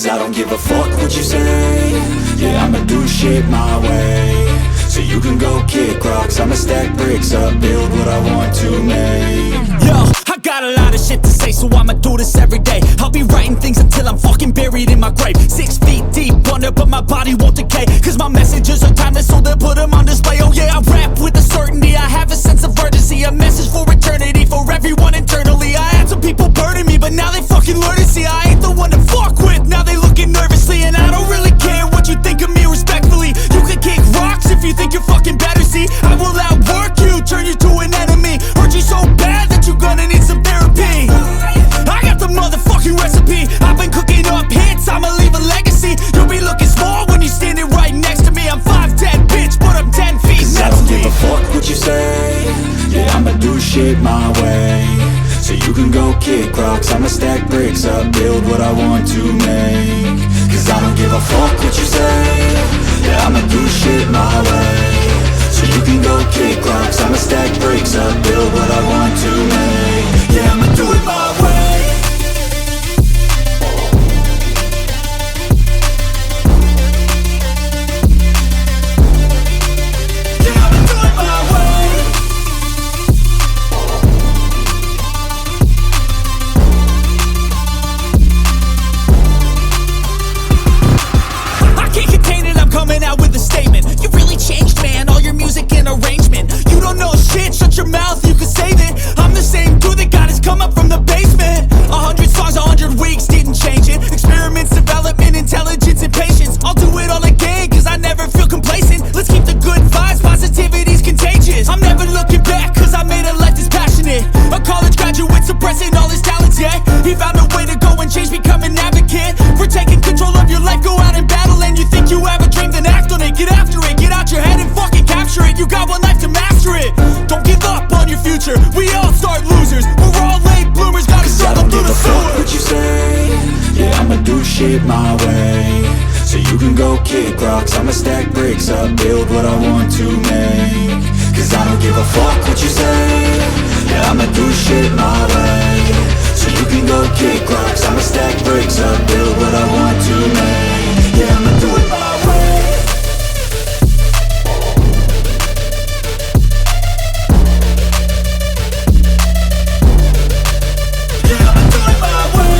Cause I don't give a fuck what you say. Yeah, I'ma do shit my way. So you can go kick rocks, I'ma stack bricks up, build what I want to make. Yo, I got a lot of shit to say, so I'ma do this every day. I'll be writing things until I'm fucking buried in my grave. 6 feet deep under, but my body won't decay. Cause my messages are timeless, so they'll put them on display. Oh yeah, I rap with a certainty, I have a sense of urgency. A message for eternity, for everyone internally. I had some people burning me, but now they fucking learn to see I ain't the one to fuck with, now they looking nervously. And I don't really care what you think of me, respectfully. You can kick rocks if you think you're fucking better, see. I will outwork you, turn you to an enemy. Hurt you so bad that you're gonna need some therapy. I got the motherfucking recipe. I've been cooking up hits, I'ma leave a legacy. You'll be looking small when you're standing right next to me. I'm 5'10", bitch, but I'm 10 feet Cause next I don't to give me. a fuck what you say. Yeah, I'ma do shit my way. So you can go kick rocks, I'ma stack bricks up, build what I want to make. Cause I don't give a fuck what you say. Yeah, I'ma do shit my way. So you can go kick rocks, I'ma stack bricks up, build what I want to make. Yeah, I'ma do it my way. Yeah, I'ma do it my way. I can't contain it, I'm coming out with a statement. You really changed, man, all your music and arrangement. You don't know shit, shut your mouth, you can save it. I'm the same dude that got his come up from the basement. 100 songs, 100 weeks, didn't change it. Experiments, development, intelligence, and patience. I'll do it all again, cause I never feel complacent. Let's keep the good vibes, positivity's contagious. I'm never looking back, cause I made a life that's passionate. A college graduate suppressing all his talents, yeah. He found a way to go and change, become an advocate. For taking control of your life, go out and battle. And you think you have a dream, then act on it. Get after it, get out your head and fucking capture it. You got one life to master it. Don't give up on your future, we all start losers. We're all late bloomers, gotta Cause I struggle don't through give the a fuck sewer. what you say. Yeah, I'ma do shit my way. So you can go kick rocks, I'ma stack bricks up, build what I want to make. Cause I don't give a fuck what you say. Yeah, I'ma do shit my way. So you can go kick rocks, I'ma stack bricks up, build what I want to make. Yeah, I'ma do it my way. Yeah, I'ma do it my way.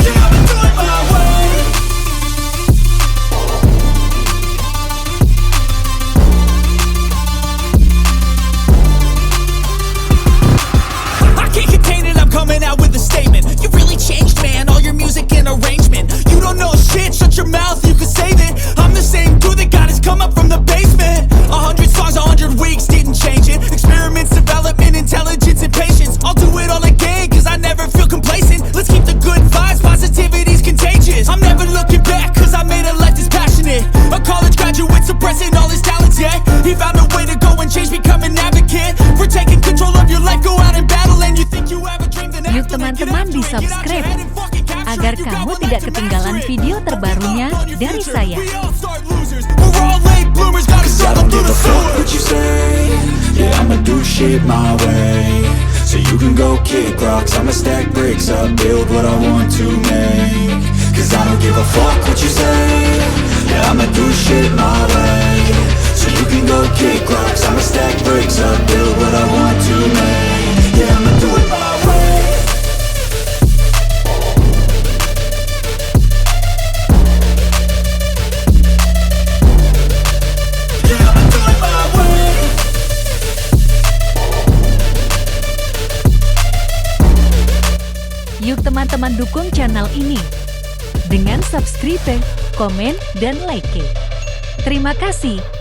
Yeah, I'ma do it my way. I can't contain it, I'm coming out with a statement. You really changed, man, all your music and arrangement. You don't know shit, shut your mouth, you can save it. I'm the same dude that got his come up from the basement. 100 songs, 100 weeks, didn't change it. Experiments, development, intelligence, and patience. I'll do it all again, cause I never feel complacent. Let's keep the good vibes, positivity's contagious. I'm never looking back, cause I made a life that's passionate. A college graduate suppressing all his talents, yeah. He found a way to go and change, become an advocate. For taking control of your life, go out and battle. And you think you have a dream, then Yuk act on it. Get teman-teman after it, get out your di-subscribe head and fucking capture agar it. You got kamu one tidak life to ketinggalan master it. video Don't terbarunya give up on your dari future. saya. We all start losers. We're all late bloomers, gotta Cause I struggle don't through give the a fuck sewer. what you say. Yeah, I'ma do shit my way. So you can go kick rocks, I'ma stack bricks up, build what I want to make. Cause I don't give a fuck what you say. Yeah, I'ma do shit my way. So you can go kick rocks, I'ma stack bricks up, build what I want to make. Yeah, I'ma do it my way. Yeah, I'ma do it my way. Yuk teman-teman dukung channel ini dengan subscribe, komen, dan like. Terima kasih.